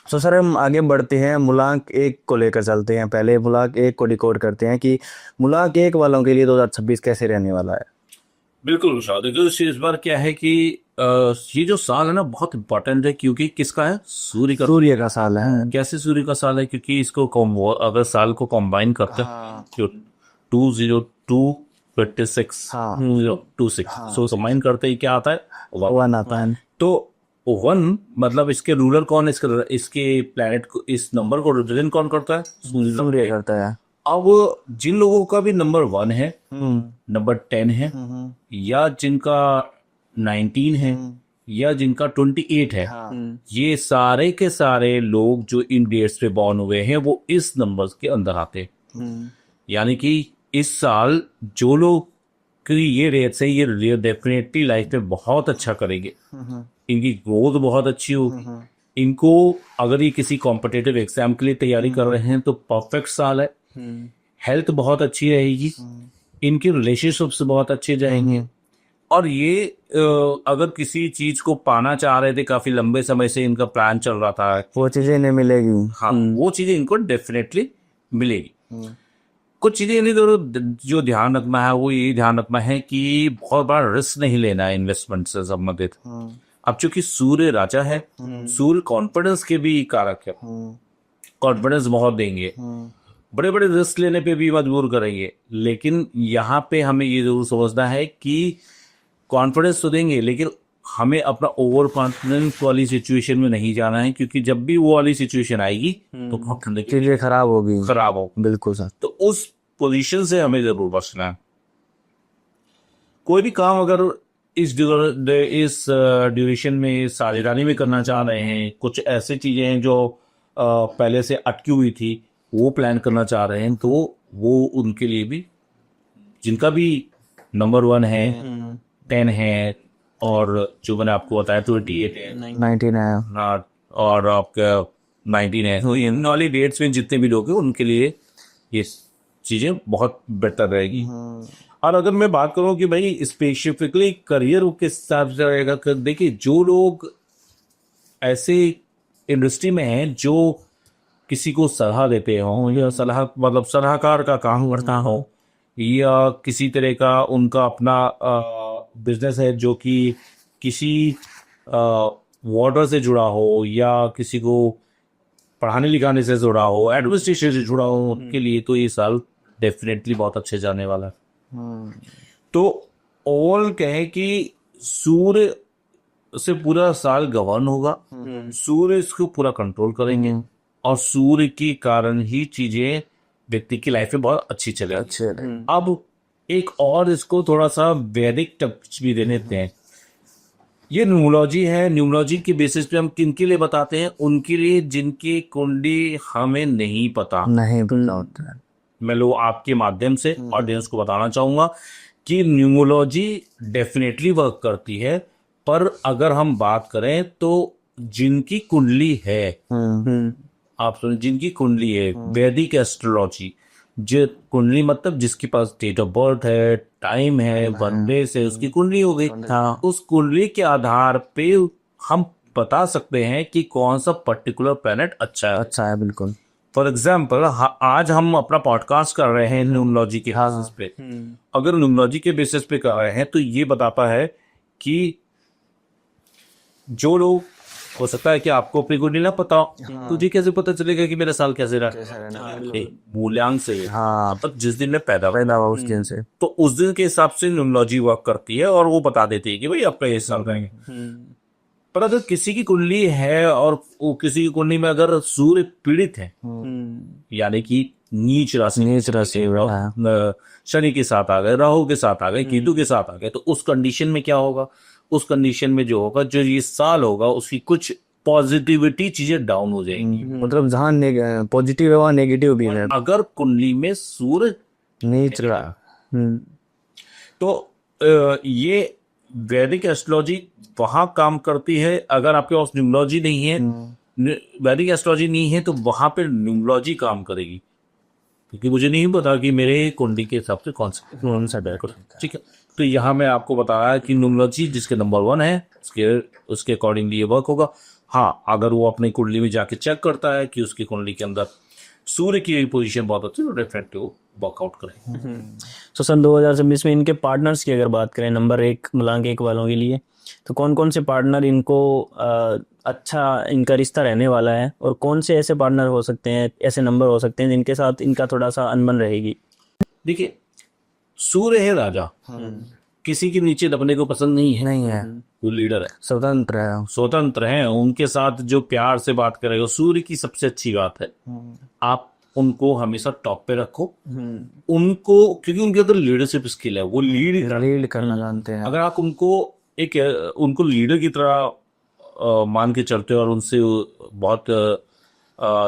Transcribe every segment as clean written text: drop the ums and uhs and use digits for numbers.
तो सर हम आगे बढ़ते हैं, मूलांक एक को लेकर चलते हैं। पहले मूलांक एक को डिकोड करते हैं कि मूलांक एक वालों के लिए 2026 कैसे रहने वाला है। बिल्कुल शाह, देखो इस बार क्या है कि ये जो साल है ना बहुत इंपॉर्टेंट है, क्योंकि किसका है? सूर्य का। सूर्य का साल है। कैसे सूर्य का साल है? क्योंकि इसको अगर साल को कंबाइन करते हैं हाँ जो 20226 हाँ 26, हाँ। सो कंबाइन करते ही क्या आता है? वन। वन आता है। तो वन मतलब इसके रूलर कौन है? इसके प्लेनेट को, इस नंबर को रिप्रेजेंट कौन करता है? सूर्य सूर्य। करता है। अब जिन लोगों का भी नंबर वन है, हम्म नंबर 10 है, हम्म या जिनका 19 है, हम्म, या जिनका 28 है, हाँ ये सारे के सारे लोग जो इन डेट्स पे बॉर्न हुए हैं वो इस नंबर्स के अंदर आते हैं। हम्म यानी कि इस साल जो लोग की ये रेट्स है, ये डेफिनेटली लाइफ में बहुत अच्छा करेंगे। हम्म इनकी ग्रोथ बहुत अच्छी होगी। हम्म इनको, अगर ये किसी कॉम्पिटेटिव एग्जाम के लिए तैयारी कर रहे हैं तो परफेक्ट साल है। हम्म हेल्थ बहुत अच्छी रहेगी। इनकी रिलेशनशिप्स बहुत अच्छे जाएंगे। और ये अगर किसी चीज को पाना चाह रहे थे, काफी लंबे समय से इनका प्लान चल रहा था, वो चीजें इन्हें मिलेगी। हाँ, वो चीजें इनको डेफिनेटली मिलेगी। हम्म कुछ चीजें इन्हें जो ध्यान रखना है वो ये ध्यान रखना है कि बहुत बड़ा रिस्क नहीं लेना है इन्वेस्टमेंट से संबंधित। हम्म अब चूंकि सूर्य राजा है, सूर्य कॉन्फिडेंस के भी कारक है। हम्म कॉन्फिडेंस बहुत देंगे, हम्म बड़े बड़े रिस्क लेने पे भी मजबूर करेंगे। लेकिन यहाँ पे हमें ये जरूर समझना है कि कॉन्फिडेंस तो देंगे, लेकिन हमें अपना ओवर कॉन्फिडेंस वाली सिचुएशन में नहीं जाना है, क्योंकि जब भी वो वाली सिचुएशन आएगी तो बहुत चीजें खराब होगी। खराब हो। बिल्कुल सर। तो उस पोजीशन से हमें जरूर बचना है। कोई भी काम अगर इस ड्यूरेशन में, साझेदारी में करना चाह रहे हैं, कुछ ऐसे चीजें हैं जो पहले से अटकी हुई थी, वो प्लान करना चाह रहे हैं, तो वो उनके लिए भी, जिनका भी नंबर वन है, 10 है, और जो मैंने आपको बताया 28 है, 19 है। हाँ, और आपका 19 है, तो इन वाली डेट्स में जितने भी लोग हैं उनके लिए ये चीजें बहुत बेहतर रहेगी। और अगर मैं बात करूं कि भाई स्पेसिफिकली करियर के हिसाब से रहेगा, देखिए जो लोग ऐसे इंडस्ट्री में हैं जो किसी को सलाह देते हो, या सलाह मतलब सलाहकार का काम करता हो, या किसी तरह का उनका अपना बिजनेस है जो कि किसी वाटर से जुड़ा हो, या किसी को पढ़ाने लिखाने से जुड़ा हो, एडमिनिस्ट्रेशन से जुड़ा हो, उनके लिए तो ये साल डेफिनेटली बहुत अच्छे जाने वाला है। तो ओवरऑल कहें कि सूर्य से पूरा साल गवर्न होगा। सूर्य इसको पूरा कंट्रोल करेंगे, और सूर्य के कारण ही चीजें व्यक्ति की लाइफ में बहुत अच्छी चलेगी। अच्छे अब एक और इसको थोड़ा सा वैदिक टच भी दे देते हैं। ये न्यूमोलॉजी है। न्यूमोलॉजी के बेसिस पे हम किन के लिए बताते हैं? उनके लिए जिनकी कुंडली हमें नहीं पता। नहीं पता होता है। मैं लो आपके माध्यम से ऑडियंस को बताना चाहूंगा कि न्यूमोलॉजी डेफिनेटली वर्क करती है, पर अगर हम बात करें तो जिनकी कुंडली है, आप सुनिए, जिनकी कुंडली है, वैदिक एस्ट्रोलॉजी, जो कुंडली मतलब जिसके पास डेट ऑफ बर्थ है, टाइम है, वनडे से उसकी कुंडली हो गई, हाँ, उस कुंडली के आधार पे हम बता सकते हैं कि कौन सा पर्टिकुलर प्लेनेट अच्छा है। अच्छा है बिल्कुल। फॉर एग्जाम्पल, आज हम अपना पॉडकास्ट कर रहे हैं न्यूमोलॉजी के बेसिस पे। अगर न्यूमोलॉजी के बेसिस पे कर रहे हैं तो ये बताता है कि जो लोग, हो सकता है कि आपको अपनी कुंडली ना पता हो, तुझे कैसे पता चलेगा कि मेरा साल कैसे रहा? मूल्यांक से, हाँ मतलब जिस दिन में पैदा पैदा हुआ उस दिन से। तो उस दिन के हिसाब से न्यूमोलॉजी वर्क करती है, और वो बता देती है कि भाई आपका ये साल रहेंगे। पर अगर किसी की कुंडली है और वो किसी की कुंडली में अगर सूर्य पीड़ित है, यानी कि नीच राशि, शनि के साथ आ गए, राहु के साथ आ गए, केतु के साथ आ गए, तो उस कंडीशन में क्या होगा? उस कंडीशन में जो होगा, जो ये साल होगा, उसकी कुछ पॉजिटिविटी चीजें डाउन हो जाएंगी। मतलब जहाँ पॉजिटिव है वहाँ नेगेटिव भी है। अगर कुंडली में सूर्य नीच रहा। तो ये वैदिक एस्ट्रोलॉजी वहां काम करती है। अगर आपके पास न्यूमरोलॉजी नहीं है, वैदिक एस्ट्रोलॉजी नहीं है, तो वहां पे न्यूमरोलॉजी काम करेगी, क्योंकि मुझे नहीं पता कि मेरे कुंडली के हिसाब से कौन सा बैक, ठीक है। तो यहाँ मैं आपको बताया कि न्यूमरोलॉजी जिसके नंबर वन है उसके अकॉर्डिंगली ये वर्क होगा। हाँ, अगर वो अपनी कुंडली में जाके चेक करता है कि उसकी कुंडली के अंदर सूर्य की पोजीशन बहुत अच्छी है, तो डेफिनेटली वो वर्कआउट करें। तो सन 2026 में इनके पार्टनर्स की अगर बात करें नंबर 1 मलांक 1 वालों के लिए, तो कौन कौन से पार्टनर इनको अच्छा इनका रिश्ता रहने वाला है, और कौन से ऐसे पार्टनर हो सकते हैं, ऐसे नंबर हो सकते हैं जिनके साथ इनका थोड़ा सा अनबन रहेगी? देखिए, सूर्य है राजा, किसी के नीचे दबने को पसंद नहीं है, नहीं है, वो लीडर है, स्वतंत्र है। स्वतंत्र है, उनके साथ जो प्यार से बात करेगा, सूर्य की सबसे अच्छी बात है आप उनको हमेशा टॉप पे रखो, उनको, क्योंकि उनके अंदर लीडरशिप स्किल है, वो लीड करना जानते हैं। अगर आप उनको एक उनको लीडर की तरह मान के चलते हो और उनसे बहुत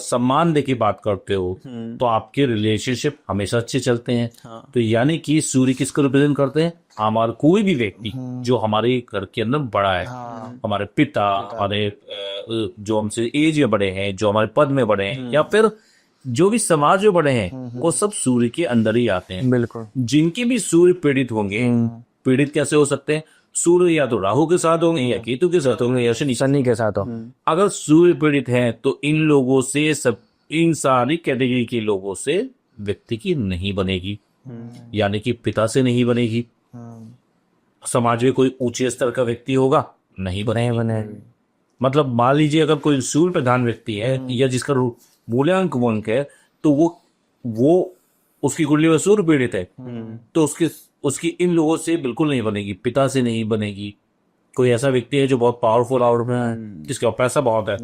सम्मान देके बात करते हो, तो आपके रिलेशनशिप हमेशा अच्छे चलते हैं। तो यानी कि सूर्य किसको रिप्रेजेंट करते हैं? हमारा कोई भी व्यक्ति जो हमारे घर के अंदर बड़ा है, हमारे पिता, हमारे जो हमसे एज में बड़े हैं, जो हमारे पद में बड़े हैं, या फिर जो भी समाज में बड़े हैं, वो सब सूर्य के अंदर ही आते हैं। बिल्कुल। जिनके भी सूर्य पीड़ित होंगे, पीड़ित कैसे हो सकते हैं? सूर्य या तो राहु के साथ होंगे, या केतु के साथ होंगे, या शनि के साथ हो। अगर सूर्य पीड़ित है तो इन लोगों से, सब इन सारी कैटेगरी के लोगों से व्यक्ति की नहीं बनेगी, यानी कि पिता से नहीं बनेगी, समाज में कोई ऊंचे स्तर का व्यक्ति होगा, नहीं बनेगी। मतलब मान लीजिए अगर कोई सूर्य प्रधान व्यक्ति है या जिसका मूल्यांक वंक है, तो वो उसकी कुंडली में सूर्य पीड़ित है, तो उसकी इन लोगों से बिल्कुल नहीं बनेगी, पिता से नहीं बनेगी। कोई ऐसा व्यक्ति है जो बहुत पावरफुल है, जिसके पास पैसा बहुत है,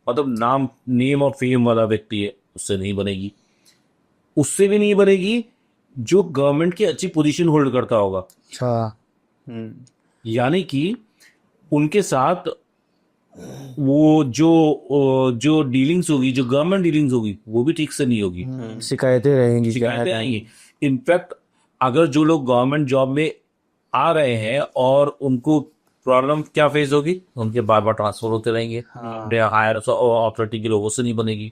मतलब नेम और फेम वाला व्यक्ति है, उससे नहीं बनेगी। उससे भी नहीं बनेगी जो गवर्नमेंट की अच्छी पोजीशन होल्ड करता होगा। अच्छा। यानी कि उनके साथ वो जो डीलिंग्स होगी, जो गवर्नमेंट डीलिंग्स होगी, वो भी ठीक से नहीं होगी, शिकायतें रहेंगी, शिकायतें आएंगी। इनफैक्ट अगर जो लोग गवर्नमेंट जॉब में आ रहे हैं और उनको प्रॉब्लम क्या फेस होगी, उनके बार बार ट्रांसफर होते रहेंगे, हायर अथॉरिटी के लोगों से नहीं बनेगी।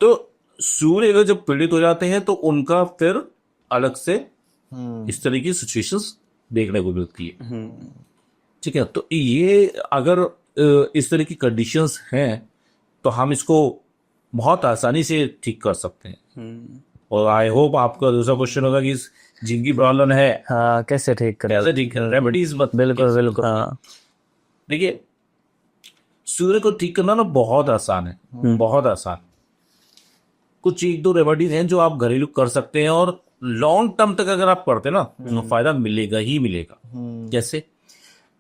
तो सूर्य अगर जब पीड़ित हो जाते हैं तो उनका फिर अलग से इस तरह की सिचुएशंस देखने को मिलती है। ठीक है, तो ये अगर इस तरह की कंडीशंस हैं तो हम इसको बहुत आसानी से ठीक कर सकते हैं। और आई होप आपका दूसरा क्वेश्चन होगा कि जिनकी प्रॉब्लम है, हाँ, कैसे ठीक करें? कैसे ठीक करें, रेमेडीज मत। बिल्कुल। हाँ। देखिए, सूर्य को ठीक करना ना बहुत आसान है, बहुत आसान। कुछ 1-2 रेमेडीज हैं जो आप घरेलू कर सकते हैं, और लॉन्ग टर्म तक अगर आप करते ना तो फायदा मिलेगा ही मिलेगा। जैसे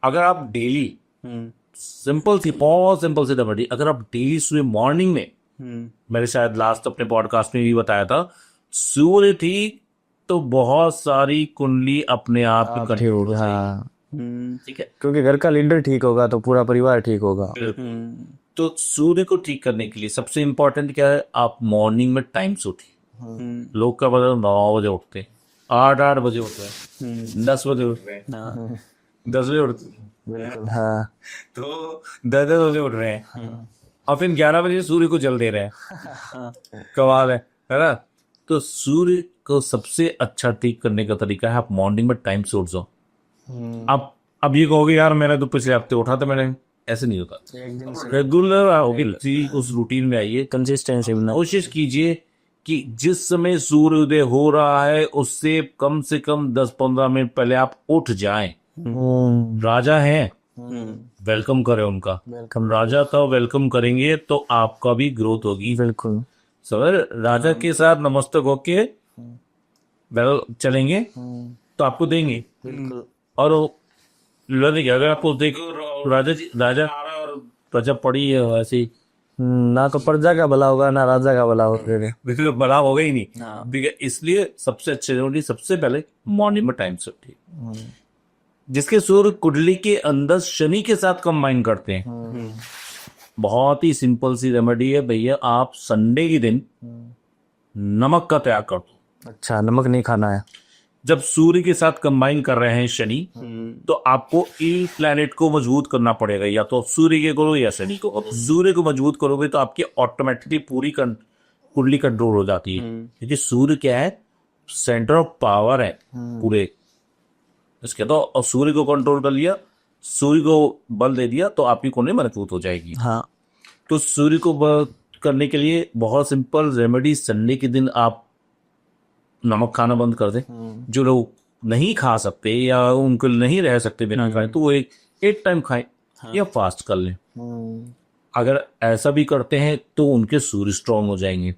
अगर आप डेली बहुत सिंपल सी रेमेडी, अगर आप डेली सुबह मॉर्निंग में, मैंने शायद लास्ट अपने पॉडकास्ट में भी बताया था, सूर्य ठीक तो बहुत सारी कुंडली अपने आप ठीक होगा। हाँ, ठीक है, क्योंकि घर का लीडर ठीक होगा तो पूरा परिवार ठीक होगा। तो सूर्य को ठीक करने के लिए सबसे इंपॉर्टेंट क्या है? आप मॉर्निंग में टाइम से उठिए। लोग का मतलब 9 बजे उठते हैं, 8 बजे उठ रहे हैं, 10 बजे उठ रहे हैं, 10 बजे उठते हैं, हाँ, तो 10 बजे उठ रहे हैं, और फिर 11 बजे सूर्य को जल दे रहे हैं। कमाल है ना? तो सूर्य को सबसे अच्छा ठीक करने का तरीका है आप मॉर्निंग में टाइम से उठ जाओ। अब ये कहोगे यार मैंने तो पिछले हफ्ते उठा था, मैंने, ऐसे नहीं होता। रेगुलर आओगे, उस रूटीन में आइए, कंसिस्टेंसी बना। कोशिश कीजिए कि जिस समय सूर्योदय हो रहा है उससे कम से कम 10-15 मिनट पहले आप उठ जाएं। राजा हैं, वेलकम करें उनका। राजा का वेलकम करेंगे तो आपका भी ग्रोथ होगी। बिल्कुल। सर, राजा के साथ नमस्तक होके चलेंगे तो आपको देंगे। और अगर आपको देखो राजा आ रहा है और प्रजा पड़ी है वैसे, ना तो प्रजा का भला होगा ना राजा का भला होगा, भला होगा ही नहीं। ठीक है, इसलिए सबसे अच्छे रेमेडी सबसे पहले मॉर्निंग में टाइम से उठिए। जिसके सूर्य कुंडली के अंदर शनि के साथ कंबाइन करते हैं, बहुत ही सिंपल सी रेमेडी है भैया, आप संडे के दिन नमक का त्याग कर दो। अच्छा, नमक नहीं खाना है। जब सूर्य के साथ कंबाइन कर रहे हैं शनि, तो आपको एक प्लैनेट को मजबूत करना पड़ेगा, या तो सूर्य के करो या शनि को। अब सूर्य को मजबूत करोगे तो आपकी ऑटोमेटिकली पूरी कुंडली कंट्रोल हो जाती है, क्योंकि सूर्य क्या है? सेंटर ऑफ पावर है पूरे इसके। तो और सूर्य को कंट्रोल कर लिया सूर्य को बल दे दिया तो आपकी कुंडली मजबूत हो जाएगी। हाँ। तो सूर्य को बल करने के लिए बहुत सिंपल रेमेडी, संडे के दिन आप नमक खाना बंद कर दें। जो लोग नहीं खा सकते या उनको नहीं रह सकते बिना खाए तो वो एक टाइम खाएं या फास्ट कर लें। अगर ऐसा भी करते हैं तो उनके सूर्य स्ट्रांग हो जाएंगे।